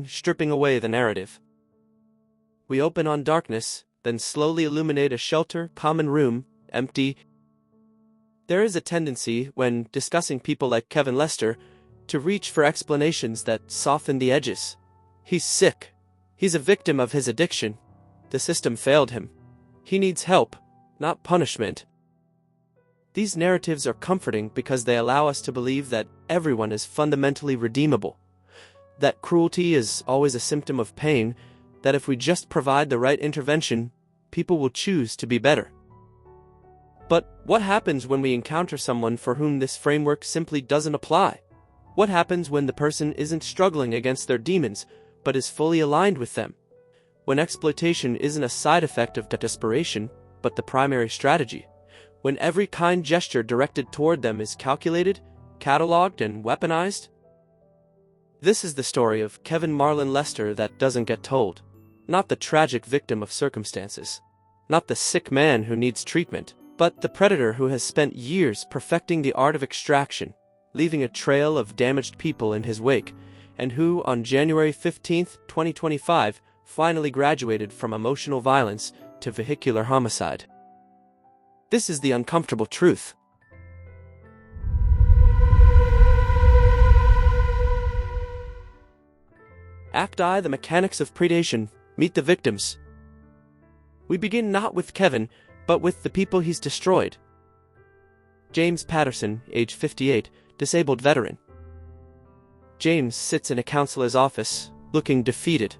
stripping away the narrative. We open on darkness, then slowly illuminate a shelter, common room, empty. There is a tendency, when discussing people like Kevin Lester, to reach for explanations that soften the edges. He's sick. He's a victim of his addiction. The system failed him. He needs help, not punishment. These narratives are comforting because they allow us to believe that everyone is fundamentally redeemable, that cruelty is always a symptom of pain, that if we just provide the right intervention, people will choose to be better. But what happens when we encounter someone for whom this framework simply doesn't apply? What happens when the person isn't struggling against their demons, but is fully aligned with them? When exploitation isn't a side effect of desperation, but the primary strategy? When every kind gesture directed toward them is calculated, cataloged, and weaponized? This is the story of Kevin Marlon Lester that doesn't get told. Not the tragic victim of circumstances. Not the sick man who needs treatment, but the predator who has spent years perfecting the art of extraction, leaving a trail of damaged people in his wake, and who, on January 15, 2025, finally graduated from emotional violence to vehicular homicide. This is the uncomfortable truth. Act I: The Mechanics of Predation. Meet the victims. We begin not with Kevin, but with the people he's destroyed. James Patterson, age 58, disabled veteran. James sits in a counselor's office, looking defeated.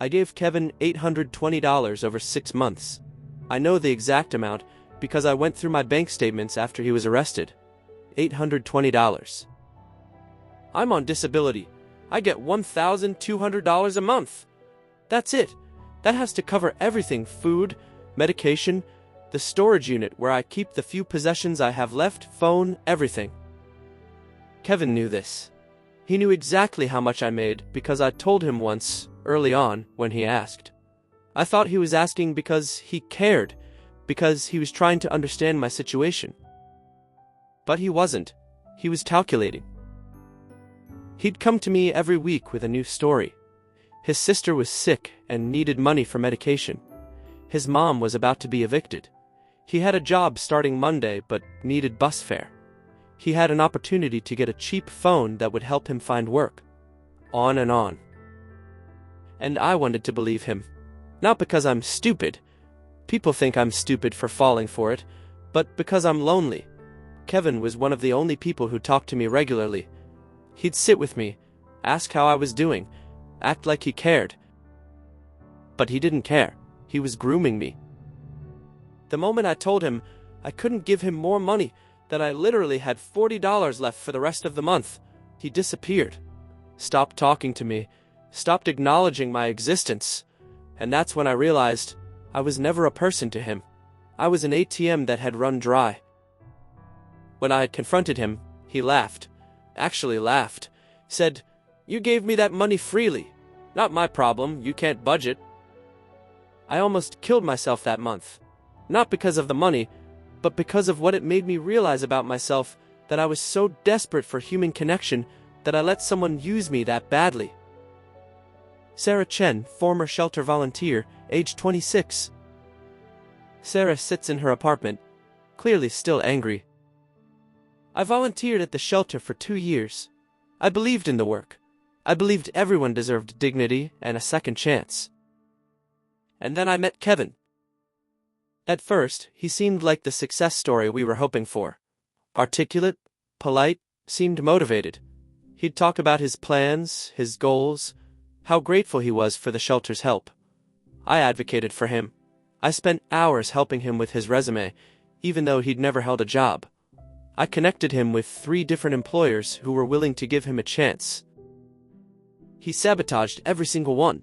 I gave Kevin $820 over 6 months. I know the exact amount because I went through my bank statements after he was arrested. $820. I'm on disability. I get $1,200 a month. That's it. That has to cover everything: food, medication, the storage unit where I keep the few possessions I have left, phone, everything. Kevin knew this. He knew exactly how much I made because I told him once, early on, when he asked. I thought he was asking because he cared, because he was trying to understand my situation. But he wasn't. He was calculating. He'd come to me every week with a new story. His sister was sick and needed money for medication. His mom was about to be evicted. He had a job starting Monday but needed bus fare. He had an opportunity to get a cheap phone that would help him find work. On and on. And I wanted to believe him. Not because I'm stupid. People think I'm stupid for falling for it, but because I'm lonely. Kevin was one of the only people who talked to me regularly. He'd sit with me, ask how I was doing, act like he cared. But he didn't care. He was grooming me. The moment I told him I couldn't give him more money, that I literally had $40 left for the rest of the month, he disappeared. Stopped talking to me, stopped acknowledging my existence. And that's when I realized I was never a person to him. I was an ATM that had run dry. When I had confronted him, he laughed. Actually laughed. Said, "You gave me that money freely. Not my problem, you can't budget." I almost killed myself that month. Not because of the money, but because of what it made me realize about myself, that I was so desperate for human connection that I let someone use me that badly. Sarah Chen, former shelter volunteer, age 26. Sarah sits in her apartment, clearly still angry. I volunteered at the shelter for 2 years. I believed in the work. I believed everyone deserved dignity and a second chance. And then I met Kevin. At first, he seemed like the success story we were hoping for. Articulate, polite, seemed motivated. He'd talk about his plans, his goals, how grateful he was for the shelter's help. I advocated for him. I spent hours helping him with his resume, even though he'd never held a job. I connected him with 3 different employers who were willing to give him a chance. He sabotaged every single one.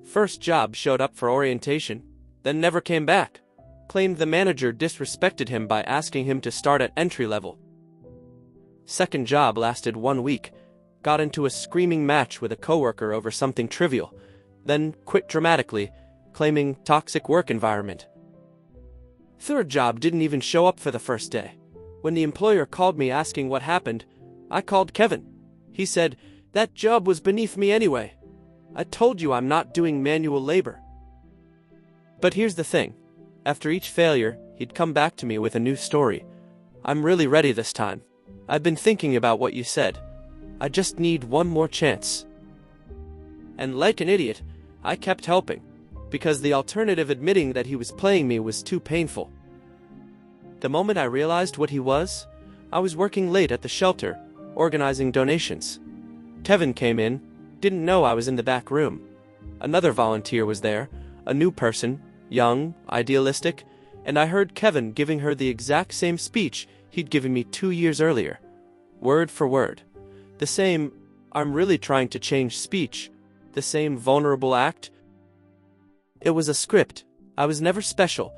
First job showed up for orientation, then never came back. Claimed the manager disrespected him by asking him to start at entry level. Second job lasted 1 week. Got into a screaming match with a coworker over something trivial, then quit dramatically, claiming toxic work environment. Third job didn't even show up for the first day. When the employer called me asking what happened, I called Kevin. He said, That job was beneath me anyway. I told you I'm not doing manual labor. But here's the thing. After each failure, he'd come back to me with a new story. I'm really ready this time. I've been thinking about what you said. I just need one more chance. And like an idiot, I kept helping, because the alternative admitting that he was playing me was too painful. The moment I realized what he was, I was working late at the shelter, organizing donations. Kevin came in, didn't know I was in the back room. Another volunteer was there, a new person, young, idealistic, and I heard Kevin giving her the exact same speech he'd given me 2 years earlier. Word for word. The same, I'm really trying to change speech. The same vulnerable act. It was a script. I was never special.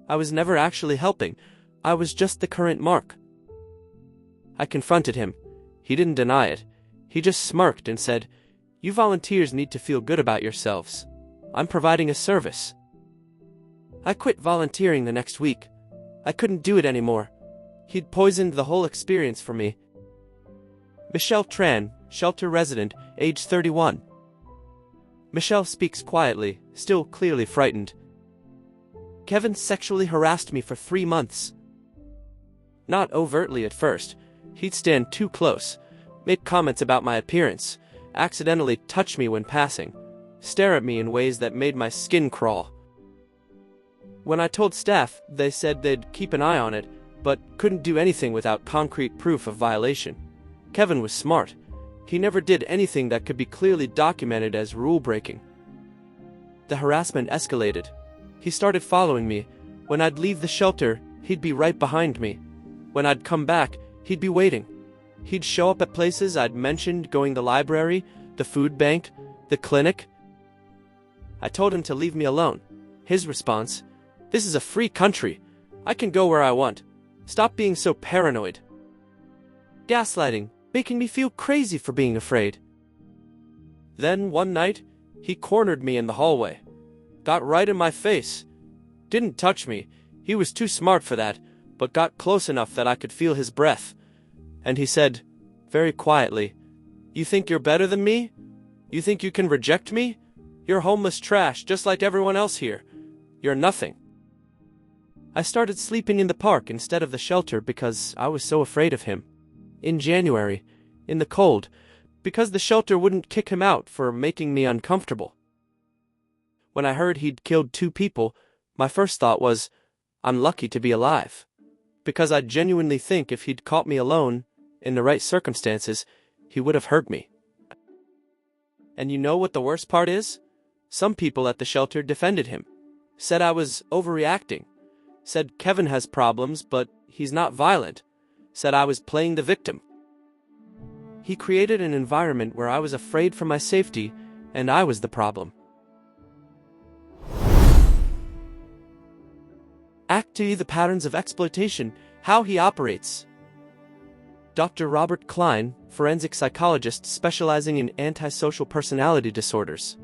I was never actually helping. I was just the current Mark. I confronted him. He didn't deny it. He just smirked and said, "You volunteers need to feel good about yourselves. I'm providing a service." I quit volunteering the next week. I couldn't do it anymore. He'd poisoned the whole experience for me. Michelle Tran, shelter resident, age 31. Michelle speaks quietly, still clearly frightened. Kevin sexually harassed me for 3 months. Not overtly at first. He'd stand too close, make comments about my appearance, accidentally touch me when passing, stare at me in ways that made my skin crawl. When I told staff, they said they'd keep an eye on it, but couldn't do anything without concrete proof of violation. Kevin was smart. He never did anything that could be clearly documented as rule-breaking. The harassment escalated. He started following me. When I'd leave the shelter, he'd be right behind me. When I'd come back, he'd be waiting. He'd show up at places I'd mentioned, going the library, the food bank, the clinic. I told him to leave me alone. His response, "This is a free country. I can go where I want. Stop being so paranoid." Gaslighting, making me feel crazy for being afraid. Then, one night, he cornered me in the hallway. Got right in my face. Didn't touch me. He was too smart for that, but got close enough that I could feel his breath. And he said, very quietly, "You think you're better than me? You think you can reject me? You're homeless trash just like everyone else here. You're nothing." I started sleeping in the park instead of the shelter because I was so afraid of him. In January, in the cold, because the shelter wouldn't kick him out for making me uncomfortable. When I heard he'd killed 2 people, my first thought was, I'm lucky to be alive. Because I genuinely think if he'd caught me alone, in the right circumstances, he would have hurt me. And you know what the worst part is? Some people at the shelter defended him. Said I was overreacting. Said Kevin has problems, but he's not violent. Said I was playing the victim. He created an environment where I was afraid for my safety, and I was the problem. Act 2: The patterns of exploitation, how he operates. Dr. Robert Klein, forensic psychologist specializing in antisocial personality disorders.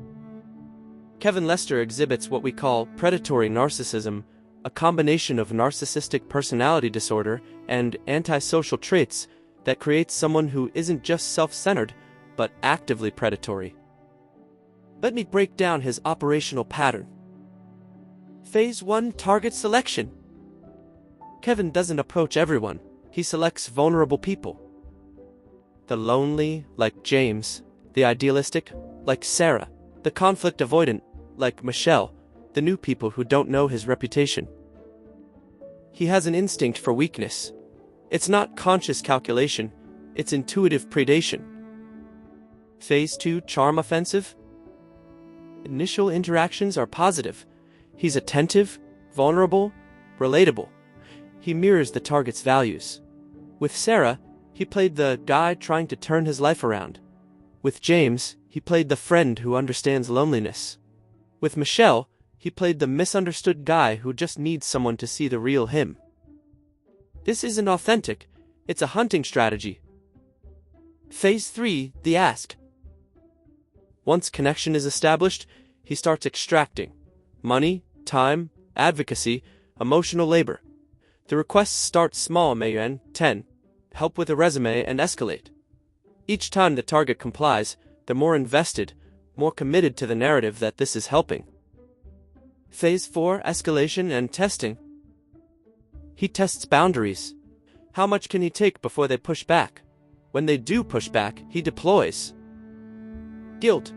Kevin Lester exhibits what we call predatory narcissism, a combination of narcissistic personality disorder and antisocial traits that creates someone who isn't just self-centered, but actively predatory. Let me break down his operational pattern. Phase 1: Target selection. Kevin doesn't approach everyone. He selects vulnerable people. The lonely, like James. The idealistic, like Sarah. The conflict avoidant, like Michelle. The new people who don't know his reputation. He has an instinct for weakness. It's not conscious calculation, it's intuitive predation. Phase 2: Charm offensive. Initial interactions are positive. He's attentive, vulnerable, relatable. He mirrors the target's values. With Sarah, he played the guy trying to turn his life around. With James, he played the friend who understands loneliness. With Michelle, he played the misunderstood guy who just needs someone to see the real him. This isn't authentic, it's a hunting strategy. Phase 3: The ask. Once connection is established, he starts extracting money, time, advocacy, emotional labor. The requests start small, maybe 10, help with a resume, and escalate. Each time the target complies, they're more invested, more committed to the narrative that this is helping. Phase 4: Escalation and Testing. He tests boundaries. How much can he take before they push back? When they do push back, he deploys. Guilt.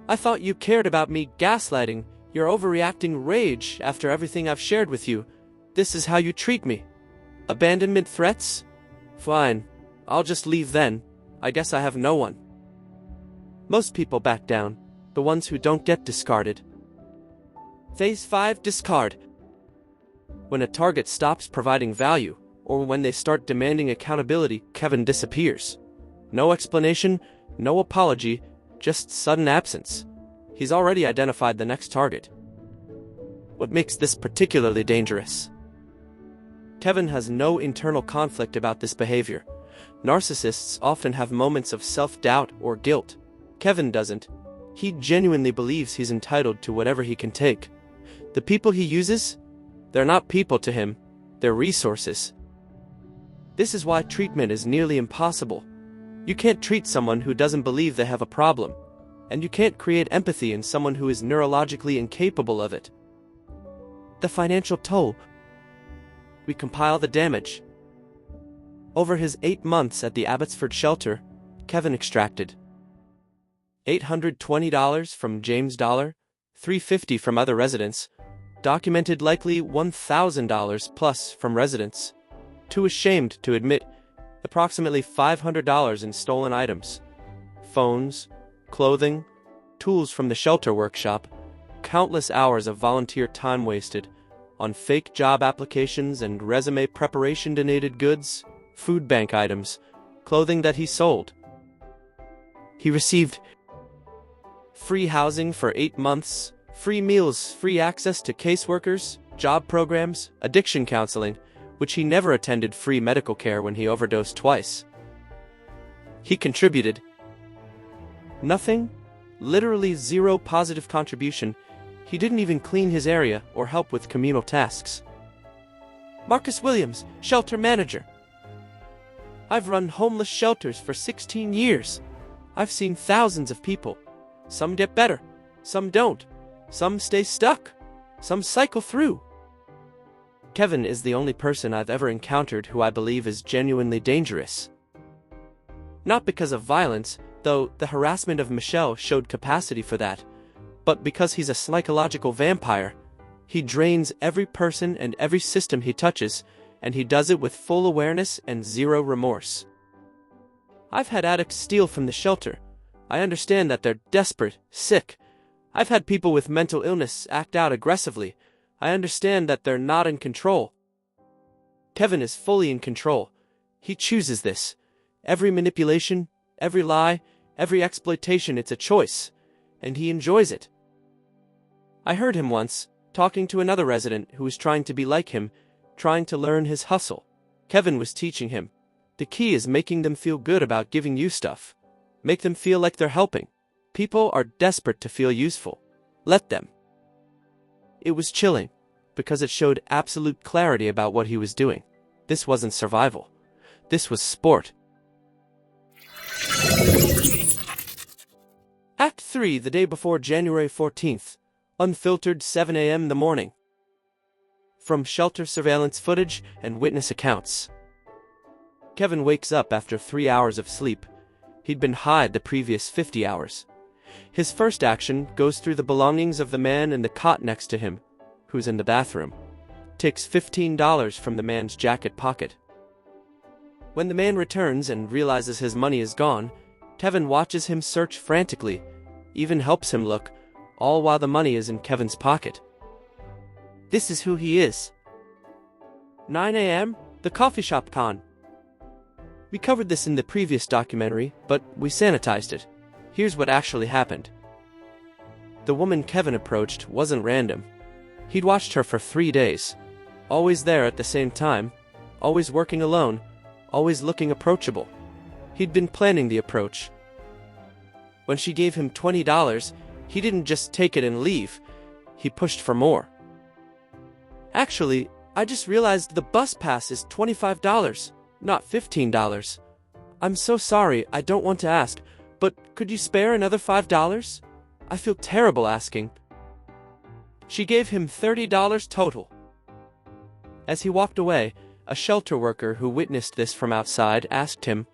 I thought you cared about me. Gaslighting. You're overreacting. Rage. After everything I've shared with you, this is how you treat me. Abandonment threats? Fine. I'll just leave then. I guess I have no one. Most people back down, the ones who don't get discarded. Phase 5: Discard. When a target stops providing value, or when they start demanding accountability, Kevin disappears. No explanation, no apology, just sudden absence. He's already identified the next target. What makes this particularly dangerous? Kevin has no internal conflict about this behavior. Narcissists often have moments of self-doubt or guilt. Kevin doesn't. He genuinely believes he's entitled to whatever he can take. The people he uses? They're not people to him. They're resources. This is why treatment is nearly impossible. You can't treat someone who doesn't believe they have a problem, and you can't create empathy in someone who is neurologically incapable of it. The financial toll. We compile the damage. Over his 8 months at the Abbotsford shelter, Kevin extracted $820 from James Dollar, $350 from other residents, documented likely $1,000 plus from residents. Too ashamed to admit, approximately $500 in stolen items. Phones, clothing, tools from the shelter workshop, countless hours of volunteer time wasted on fake job applications and resume preparation, donated goods, food bank items, clothing that he sold. He received free housing for 8 months, free meals, free access to caseworkers, job programs, addiction counseling, which he never attended, free medical care when he overdosed twice. He contributed nothing, literally zero positive contribution. He didn't even clean his area or help with communal tasks. Marcus Williams, shelter manager. I've run homeless shelters for 16 years. I've seen thousands of people. Some get better, some don't. Some stay stuck, some cycle through. Kevin is the only person I've ever encountered who I believe is genuinely dangerous. Not because of violence, though the harassment of Michelle showed capacity for that, but because he's a psychological vampire. He drains every person and every system he touches, and he does it with full awareness and zero remorse. I've had addicts steal from the shelter. I understand that they're desperate, sick. I've had people with mental illness act out aggressively. I understand that they're not in control. Kevin is fully in control. He chooses this. Every manipulation, every lie, every exploitation, it's a choice, and he enjoys it. I heard him once, talking to another resident who was trying to be like him, trying to learn his hustle. Kevin was teaching him. The key is making them feel good about giving you stuff. Make them feel like they're helping. People are desperate to feel useful. Let them. It was chilling, because it showed absolute clarity about what he was doing. This wasn't survival. This was sport. Act 3, the day before January 14th. Unfiltered, 7 a.m. in the morning. From shelter surveillance footage and witness accounts. Kevin wakes up after 3 hours of sleep. He'd been high the previous 50 hours. His first action goes through the belongings of the man in the cot next to him, who's in the bathroom. Takes $15 from the man's jacket pocket. When the man returns and realizes his money is gone, Kevin watches him search frantically, even helps him look, all while the money is in Kevin's pocket. This is who he is. 9 a.m., the coffee shop con. We covered this in the previous documentary, but we sanitized it. Here's what actually happened. The woman Kevin approached wasn't random. He'd watched her for 3 days. Always there at the same time, always working alone, always looking approachable. He'd been planning the approach. When she gave him $20, he didn't just take it and leave. He pushed for more. Actually, I just realized the bus pass is $25, not $15. I'm so sorry, I don't want to ask, but could you spare another $5? I feel terrible asking. She gave him $30 total. As he walked away, a shelter worker who witnessed this from outside asked him,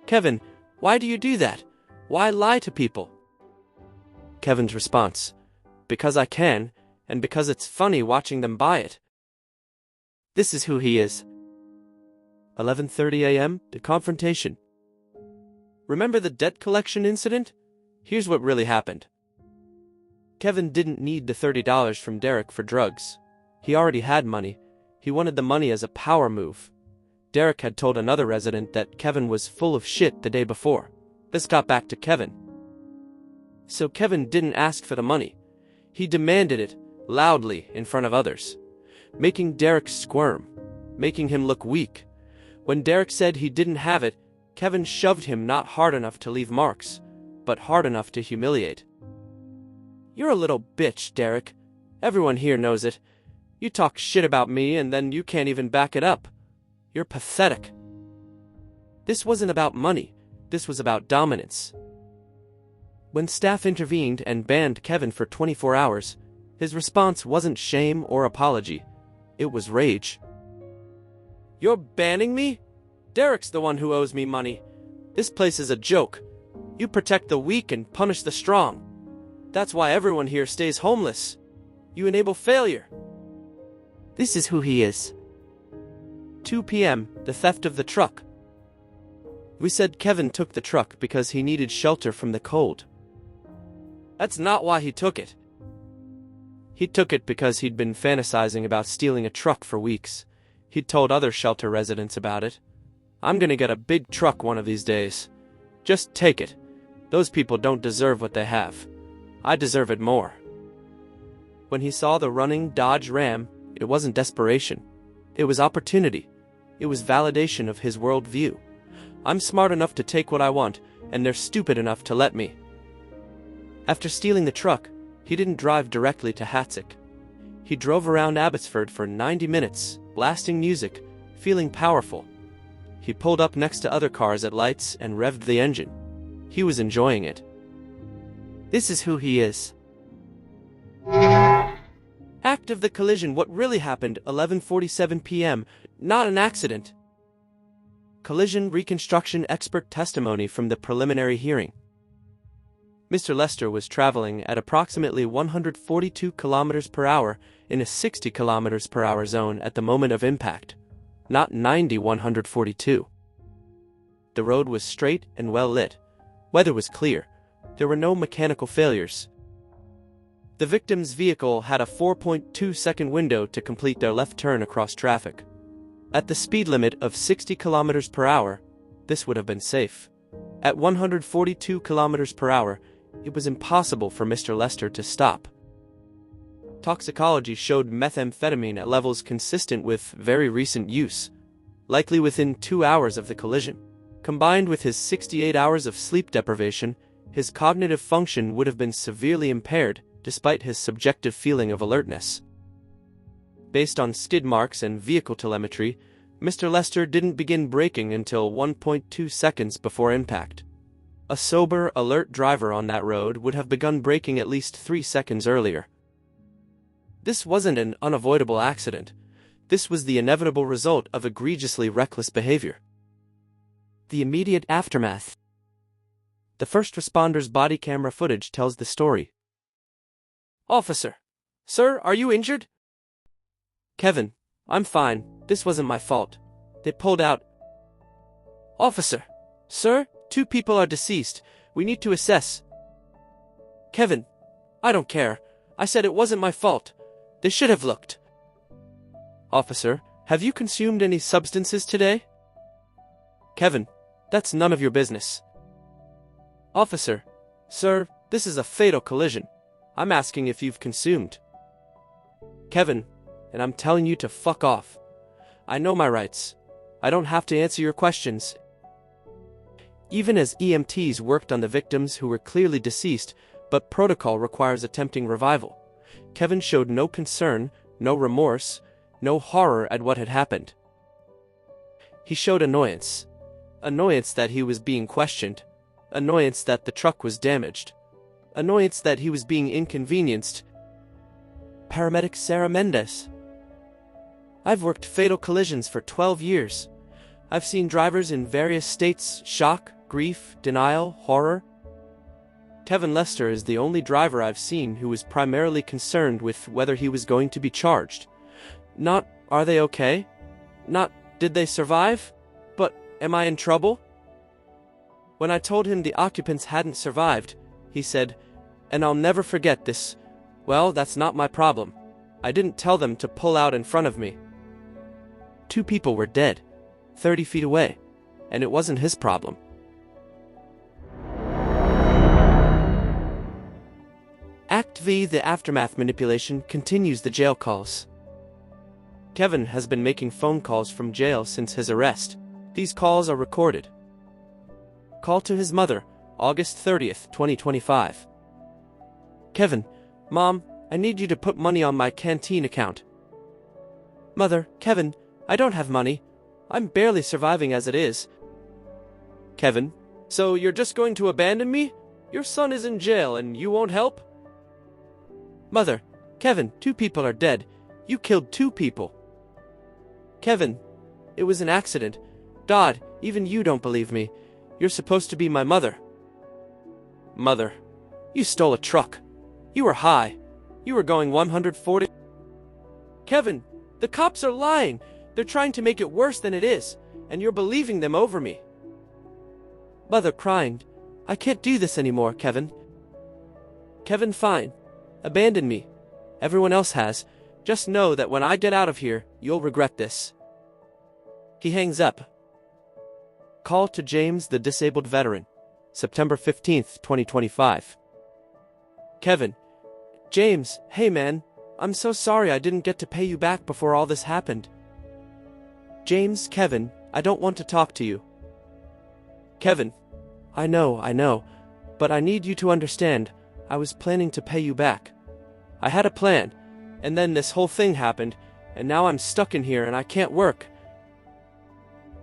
"Kevin, why do you do that? Why lie to people?" Kevin's response, "Because I can, and because it's funny watching them buy it." This is who he is. 11:30 a.m. The confrontation. Remember the debt collection incident? Here's what really happened. Kevin didn't need the $30 from Derek for drugs. He already had money. He wanted the money as a power move. Derek had told another resident that Kevin was full of shit the day before. This got back to Kevin. So Kevin didn't ask for the money. He demanded it, loudly, in front of others, making Derek squirm, making him look weak. When Derek said he didn't have it, Kevin shoved him not hard enough to leave marks, but hard enough to humiliate. "You're a little bitch, Derek. Everyone here knows it. You talk shit about me and then you can't even back it up. You're pathetic." This wasn't about money. This was about dominance. When staff intervened and banned Kevin for 24 hours, his response wasn't shame or apology. It was rage. "You're banning me? Derek's the one who owes me money. This place is a joke. You protect the weak and punish the strong. That's why everyone here stays homeless. You enable failure." This is who he is. 2 p.m. The theft of the truck. We said Kevin took the truck because he needed shelter from the cold. That's not why he took it. He took it because he'd been fantasizing about stealing a truck for weeks. He'd told other shelter residents about it. "I'm gonna get a big truck one of these days. Just take it. Those people don't deserve what they have. I deserve it more." When he saw the running Dodge Ram, it wasn't desperation. It was opportunity. It was validation of his worldview. I'm smart enough to take what I want, and they're stupid enough to let me. After stealing the truck, he didn't drive directly to Hatzick. He drove around Abbotsford for 90 minutes, blasting music, feeling powerful. He pulled up next to other cars at lights and revved the engine. He was enjoying it. This is who he is. Act of the collision. What really happened, 11:47 p.m., not an accident. Collision reconstruction expert testimony from the preliminary hearing. Mr. Lester was traveling at approximately 142 kilometers per hour in a 60 kilometers per hour zone at the moment of impact, not 142. The road was straight and well lit. Weather was clear. There were no mechanical failures. The victim's vehicle had a 4.2-second window to complete their left turn across traffic. At the speed limit of 60 kilometers per hour, this would have been safe. At 142 kilometers per hour, it was impossible for Mr. Lester to stop. Toxicology showed methamphetamine at levels consistent with very recent use, likely within 2 hours of the collision. Combined with his 68 hours of sleep deprivation, his cognitive function would have been severely impaired, despite his subjective feeling of alertness. Based on skid marks and vehicle telemetry, Mr. Lester didn't begin braking until 1.2 seconds before impact. A sober, alert driver on that road would have begun braking at least 3 seconds earlier. This wasn't an unavoidable accident. This was the inevitable result of egregiously reckless behavior. The immediate aftermath. The first responder's body camera footage tells the story. Officer. Sir, are you injured? Kevin. I'm fine. This wasn't my fault. They pulled out. Officer. Sir, 2 people are deceased. We need to assess. Kevin. I don't care. I said it wasn't my fault. They should have looked. Officer. Have you consumed any substances today? Kevin. That's none of your business. Officer. Sir, this is a fatal collision. I'm asking if you've consumed. Kevin. And I'm telling you to fuck off. I know my rights. I don't have to answer your questions. Even as EMTs worked on the victims who were clearly deceased, but protocol requires attempting revival, Kevin showed no concern, no remorse, no horror at what had happened. He showed annoyance Annoyance that he was being questioned. Annoyance that the truck was damaged. Annoyance that he was being inconvenienced. Paramedic Sarah Mendez. I've worked fatal collisions for 12 years. I've seen drivers in various states: shock, grief, denial, horror. Kevin Lester is the only driver I've seen who was primarily concerned with whether he was going to be charged. Not, are they okay? Not, did they survive? But, am I in trouble? When I told him the occupants hadn't survived, he said, and I'll never forget this, well, that's not my problem. I didn't tell them to pull out in front of me. 2 people were dead, 30 feet away, and it wasn't his problem. Act V. The aftermath manipulation continues. The jail calls. Kevin has been making phone calls from jail since his arrest. These calls are recorded. Call to his mother, August 30th, 2025. Kevin, Mom, I need you to put money on my canteen account. Mother, Kevin, I don't have money. I'm barely surviving as it is. Kevin, so you're just going to abandon me? Your son is in jail and you won't help? Mother, Kevin, 2 people are dead. You killed 2 people. Kevin, it was an accident. Dad, even you don't believe me. You're supposed to be my mother. Mother, you stole a truck. You were high. You were going 140. Kevin, the cops are lying. They're trying to make it worse than it is, and you're believing them over me. Mother crying, I can't do this anymore, Kevin. Kevin, fine. Abandon me. Everyone else has. Just know that when I get out of here, you'll regret this. He hangs up. Call to James, the disabled veteran. September 15th, 2025. Kevin. James, hey man, I'm so sorry I didn't get to pay you back before all this happened. James, Kevin, I don't want to talk to you. Kevin. I know, but I need you to understand, I was planning to pay you back. I had a plan, and then this whole thing happened, and now I'm stuck in here and I can't work.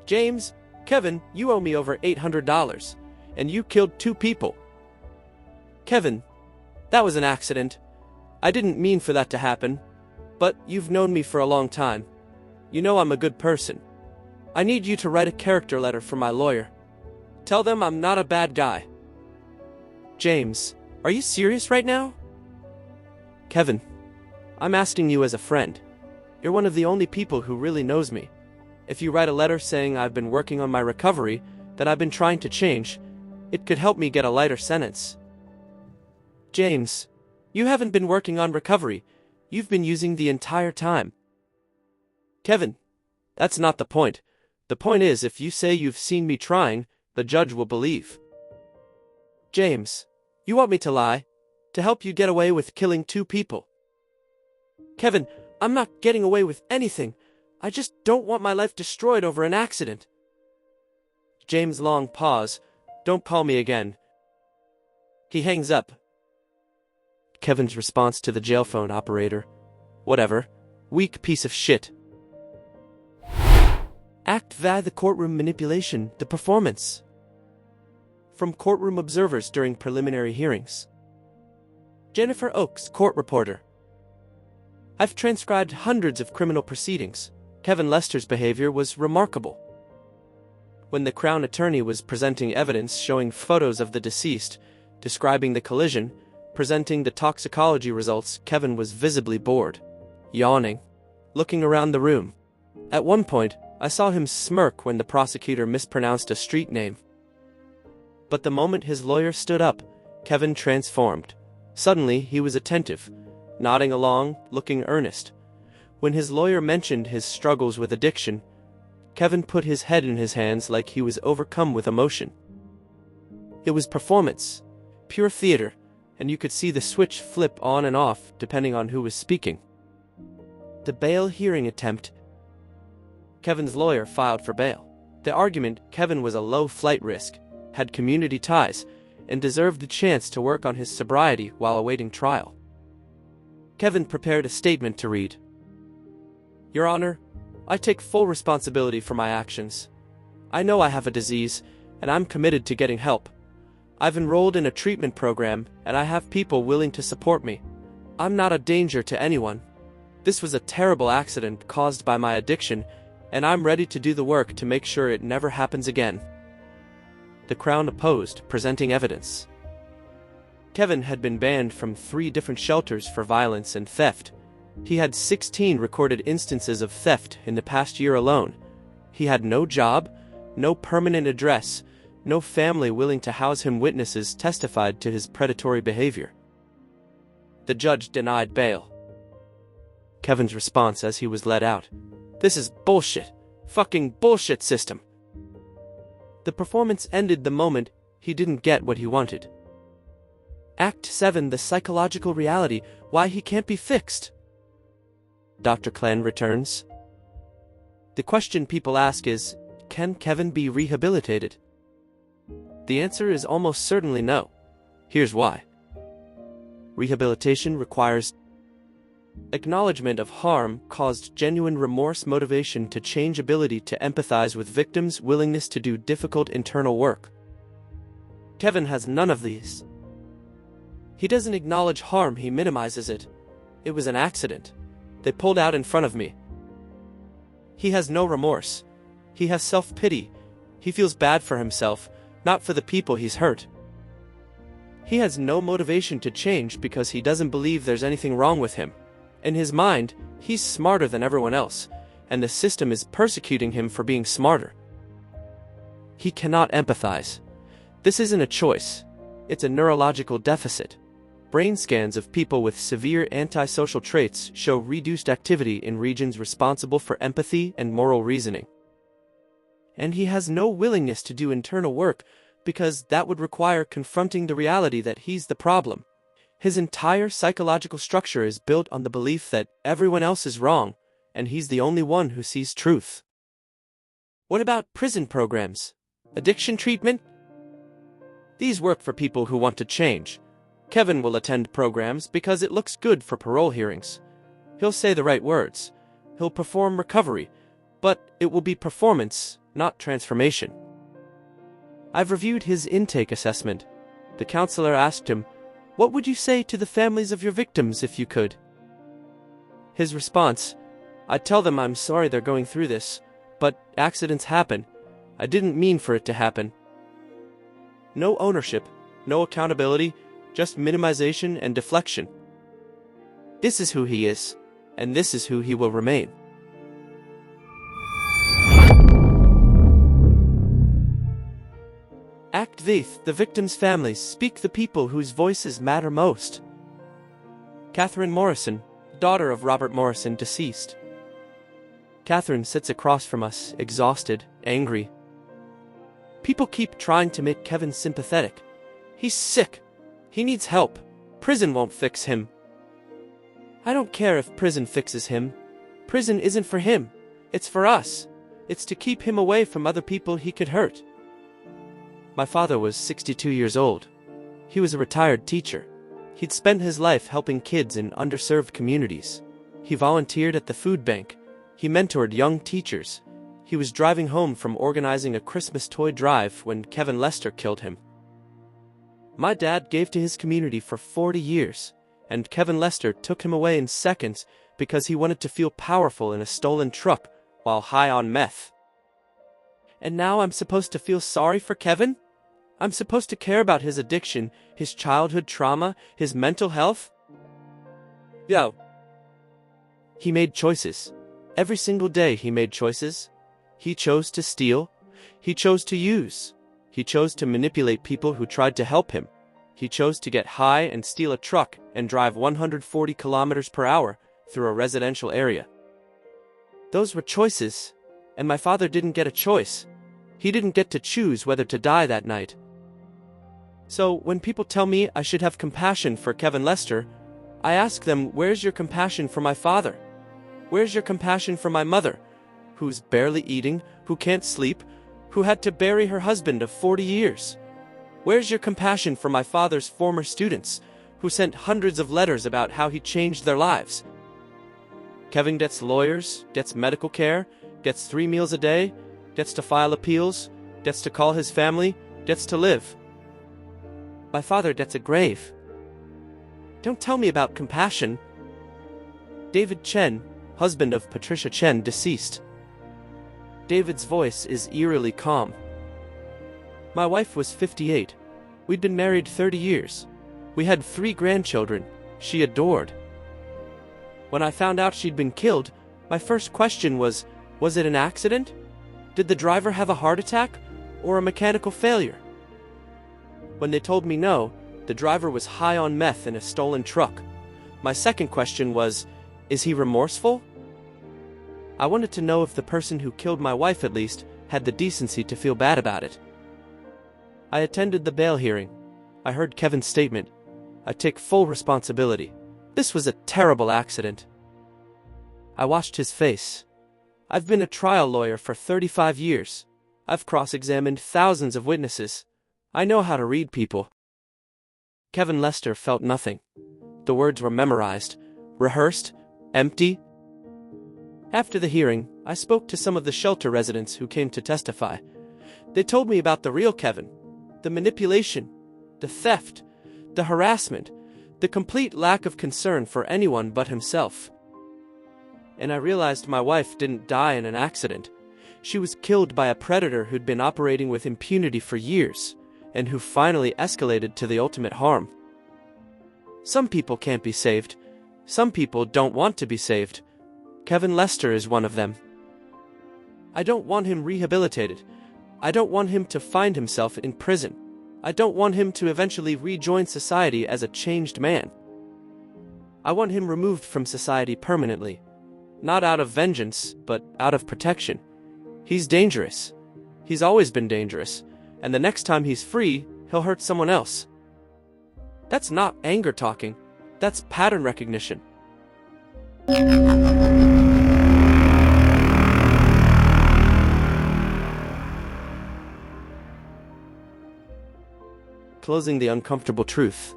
James, Kevin, you owe me over $800, and you killed 2 people. Kevin, that was an accident. I didn't mean for that to happen, but you've known me for a long time. You know I'm a good person. I need you to write a character letter for my lawyer. Tell them I'm not a bad guy. James, are you serious right now? Kevin, I'm asking you as a friend. You're one of the only people who really knows me. If you write a letter saying I've been working on my recovery, that I've been trying to change, it could help me get a lighter sentence. James, you haven't been working on recovery. You've been using the entire time. Kevin, that's not the point. The point is, if you say you've seen me trying, the judge will believe. James, you want me to lie? To help you get away with killing 2 people? Kevin, I'm not getting away with anything. I just don't want my life destroyed over an accident. James, long pause. Don't call me again. He hangs up. Kevin's response to the jail phone operator. Whatever. Weak piece of shit. Act V. The courtroom manipulation. The performance. From courtroom observers during preliminary hearings. Jennifer Oakes, court reporter. I've transcribed hundreds of criminal proceedings. Kevin Lester's behavior was remarkable. When the Crown attorney was presenting evidence showing photos of the deceased, describing the collision, presenting the toxicology results, Kevin was visibly bored, yawning, looking around the room. At one point, I saw him smirk when the prosecutor mispronounced a street name. But the moment his lawyer stood up, Kevin transformed. Suddenly, he was attentive, nodding along, looking earnest. When his lawyer mentioned his struggles with addiction, Kevin put his head in his hands like he was overcome with emotion. It was performance, pure theater, and you could see the switch flip on and off depending on who was speaking. The bail hearing attempt. Kevin's lawyer filed for bail. The argument: Kevin was a low flight risk, had community ties, and deserved the chance to work on his sobriety while awaiting trial. Kevin prepared a statement to read. Your Honor, I take full responsibility for my actions. I know I have a disease, and I'm committed to getting help. I've enrolled in a treatment program, and I have people willing to support me. I'm not a danger to anyone. This was a terrible accident caused by my addiction, and I'm ready to do the work to make sure it never happens again. The Crown opposed, presenting evidence. Kevin had been banned from 3 different shelters for violence and theft. He had 16 recorded instances of theft in the past year alone. He had no job, no permanent address, no family willing to house him. Witnesses testified to his predatory behavior. The judge denied bail. Kevin's response as he was let out: "This is bullshit. Fucking bullshit system." The performance ended the moment he didn't get what he wanted. Act 7: The psychological reality, why he can't be fixed. Dr. Klen returns. The question people ask is, can Kevin be rehabilitated? The answer is almost certainly no. Here's why. Rehabilitation requires acknowledgement of harm caused, genuine remorse, motivation to change, ability to empathize with victims, willingness to do difficult internal work. Kevin has none of these. He doesn't acknowledge harm, he minimizes it. It was an accident. They pulled out in front of me. He has no remorse. He has self-pity. He feels bad for himself, not for the people he's hurt. He has no motivation to change because he doesn't believe there's anything wrong with him. In his mind, he's smarter than everyone else, and the system is persecuting him for being smarter. He cannot empathize. This isn't a choice. It's a neurological deficit. Brain scans of people with severe antisocial traits show reduced activity in regions responsible for empathy and moral reasoning. And he has no willingness to do internal work because that would require confronting the reality that he's the problem. His entire psychological structure is built on the belief that everyone else is wrong, and he's the only one who sees truth. What about prison programs? Addiction treatment? These work for people who want to change. Kevin will attend programs because it looks good for parole hearings. He'll say the right words. He'll perform recovery, but it will be performance, not transformation. I've reviewed his intake assessment. The counselor asked him, "What would you say to the families of your victims if you could?" His response: "I'd tell them I'm sorry they're going through this, but accidents happen. I didn't mean for it to happen." No ownership, no accountability, just minimization and deflection. This is who he is, and this is who he will remain. Act VIII: The victims' families speak, the people whose voices matter most. Catherine Morrison, daughter of Robert Morrison, deceased. Catherine sits across from us, exhausted, angry. People keep trying to make Kevin sympathetic. He's sick. He needs help. Prison won't fix him. I don't care if prison fixes him. Prison isn't for him. It's for us. It's to keep him away from other people he could hurt. My father was 62 years old. He was a retired teacher. He'd spent his life helping kids in underserved communities. He volunteered at the food bank. He mentored young teachers. He was driving home from organizing a Christmas toy drive when Kevin Lester killed him. My dad gave to his community for 40 years, and Kevin Lester took him away in seconds because he wanted to feel powerful in a stolen truck while high on meth. And now I'm supposed to feel sorry for Kevin? I'm supposed to care about his addiction, his childhood trauma, his mental health? Yo. He made choices. Every single day he made choices. He chose to steal. He chose to use. He chose to manipulate people who tried to help him. He chose to get high and steal a truck and drive 140 kilometers per hour through a residential area. Those were choices, and my father didn't get a choice. He didn't get to choose whether to die that night. So when people tell me I should have compassion for Kevin Lester, I ask them, where's your compassion for my father? Where's your compassion for my mother, who's barely eating, who can't sleep, who had to bury her husband of 40 years? Where's your compassion for my father's former students, who sent hundreds of letters about how he changed their lives? Kevin gets lawyers, gets medical care, gets 3 meals a day, gets to file appeals, gets to call his family, gets to live. My father gets a grave. Don't tell me about compassion. David Chen, husband of Patricia Chen, deceased. David's voice is eerily calm. My wife was 58. We'd been married 30 years. We had 3 grandchildren she adored. When I found out she'd been killed, my first question was it an accident? Did the driver have a heart attack or a mechanical failure? When they told me no, the driver was high on meth in a stolen truck, my second question was, is he remorseful? I wanted to know if the person who killed my wife at least had the decency to feel bad about it. I attended the bail hearing. I heard Kevin's statement. I take full responsibility. This was a terrible accident. I watched his face. I've been a trial lawyer for 35 years. I've cross-examined thousands of witnesses. I know how to read people. Kevin Lester felt nothing. The words were memorized, rehearsed, empty. After the hearing, I spoke to some of the shelter residents who came to testify. They told me about the real Kevin, the manipulation, the theft, the harassment, the complete lack of concern for anyone but himself. And I realized my wife didn't die in an accident. She was killed by a predator who'd been operating with impunity for years, and who finally escalated to the ultimate harm. Some people can't be saved. Some people don't want to be saved. Kevin Lester is one of them. I don't want him rehabilitated. I don't want him to find himself in prison. I don't want him to eventually rejoin society as a changed man. I want him removed from society permanently. Not out of vengeance, but out of protection. He's dangerous. He's always been dangerous, and the next time he's free, he'll hurt someone else. That's not anger talking. That's pattern recognition. Closing the uncomfortable truth.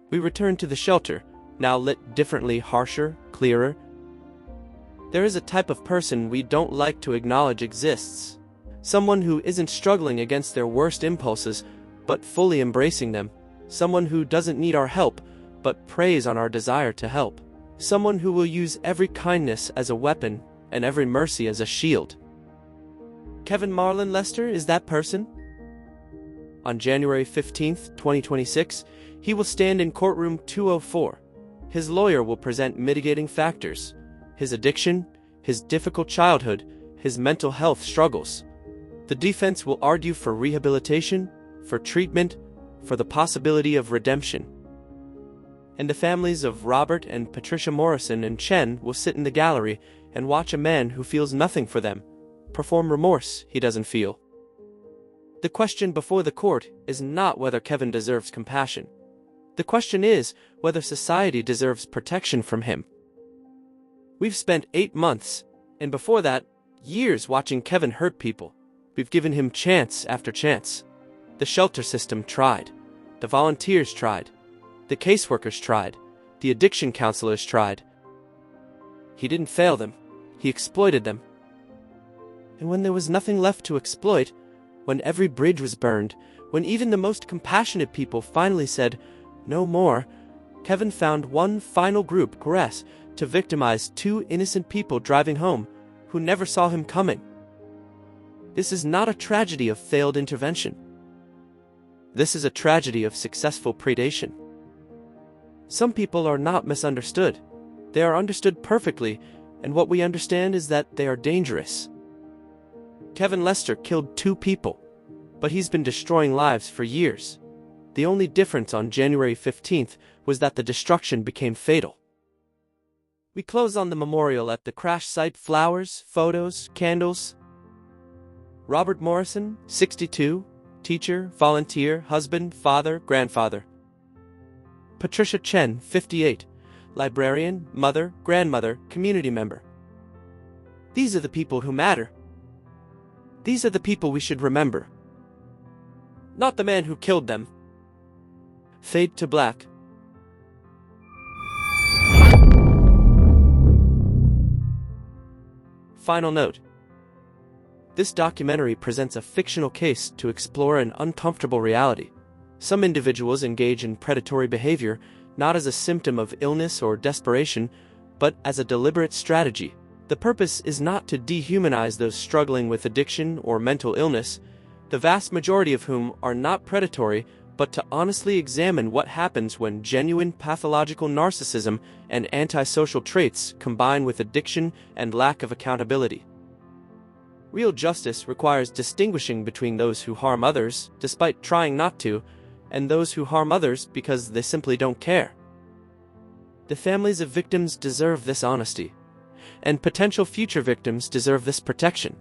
We return to the shelter, now lit differently, harsher, clearer. There is a type of person we don't like to acknowledge exists. Someone who isn't struggling against their worst impulses, but fully embracing them. Someone who doesn't need our help, but preys on our desire to help. Someone who will use every kindness as a weapon, and every mercy as a shield. Kevin Marlon Lester is that person? On January 15, 2026, he will stand in courtroom 204. His lawyer will present mitigating factors. His addiction, his difficult childhood, his mental health struggles. The defense will argue for rehabilitation, for treatment, for the possibility of redemption. And the families of Robert and Patricia Morrison and Chen will sit in the gallery and watch a man who feels nothing for them perform remorse he doesn't feel. The question before the court is not whether Kevin deserves compassion. The question is whether society deserves protection from him. We've spent 8 months, and before that, years watching Kevin hurt people. We've given him chance after chance. The shelter system tried. The volunteers tried. The caseworkers tried. The addiction counselors tried. He didn't fail them. He exploited them. And when there was nothing left to exploit, when every bridge was burned, when even the most compassionate people finally said, "No more," Kevin found one final group, Gress, to victimize 2 innocent people driving home, who never saw him coming. This is not a tragedy of failed intervention. This is a tragedy of successful predation. Some people are not misunderstood. They are understood perfectly, and what we understand is that they are dangerous. Kevin Lester killed 2 people, but he's been destroying lives for years. The only difference on January 15th was that the destruction became fatal. We close on the memorial at the crash site: flowers, photos, candles. Robert Morrison, 62, teacher, volunteer, husband, father, grandfather. Patricia Chen, 58, librarian, mother, grandmother, community member. These are the people who matter. These are the people we should remember. Not the man who killed them. Fade to black. Final note. This documentary presents a fictional case to explore an uncomfortable reality. Some individuals engage in predatory behavior not as a symptom of illness or desperation, but as a deliberate strategy. The purpose is not to dehumanize those struggling with addiction or mental illness, the vast majority of whom are not predatory, but to honestly examine what happens when genuine pathological narcissism and antisocial traits combine with addiction and lack of accountability. Real justice requires distinguishing between those who harm others, despite trying not to, and those who harm others because they simply don't care. The families of victims deserve this honesty, and potential future victims deserve this protection.